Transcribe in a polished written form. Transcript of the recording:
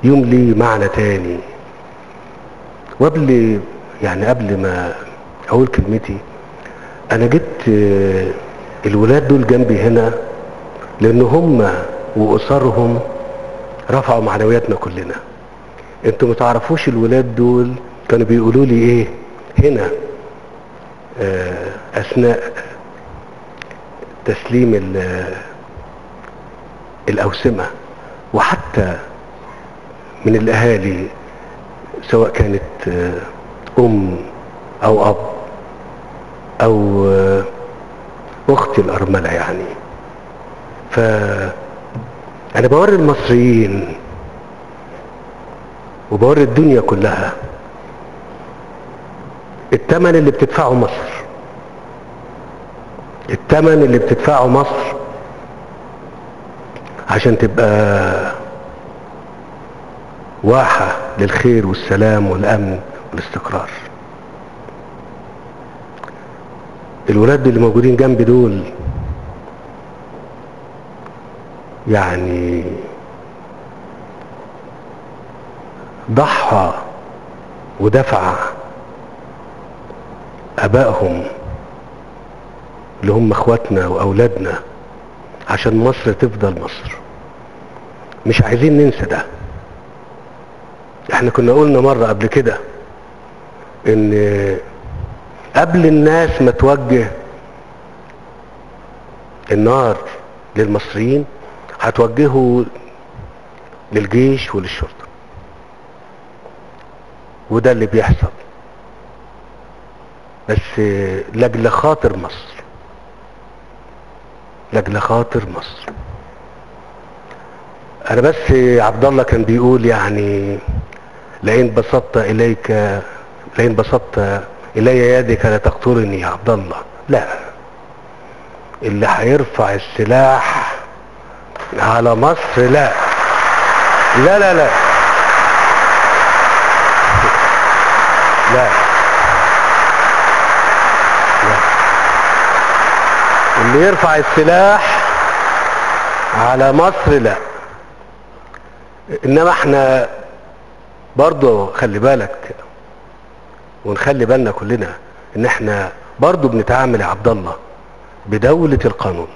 يوم ليه معنى تاني. وقبل قبل ما اقول كلمتي، انا جبت الولاد دول جنبي هنا لان هم واسرهم رفعوا معنوياتنا كلنا. انتوا متعرفوش الولاد دول كانوا بيقولوا لي ايه هنا اثناء تسليم الاوسمة، وحتى من الاهالي سواء كانت ام او اب او اختي الارملة يعني. فانا بوري المصريين وبوري الدنيا كلها الثمن اللي بتدفعه مصر، الثمن اللي بتدفعه مصر عشان تبقى واحة للخير والسلام والامن والاستقرار. الولاد اللي موجودين جنبي دول يعني ضحى ودفع ابائهم اللي هم اخواتنا واولادنا عشان مصر تفضل مصر. مش عايزين ننسى ده. احنا كنا قلنا مرة قبل كده ان قبل الناس ما توجه النار للمصريين هتوجهوا للجيش وللشرطة، وده اللي بيحصل. بس لاجل خاطر مصر، لاجل خاطر مصر. انا بس عبد الله كان بيقول يعني لئن بسطت الي يدك لا تقتلني يا عبد الله. لا، اللي هيرفع السلاح على مصر لا لا لا لا لا, لا. اللي يرفع السلاح على مصر لا. انما احنا برضو خلي بالك ونخلي بالنا كلنا ان احنا برضو بنتعامل يا عبد الله بدولة القانون.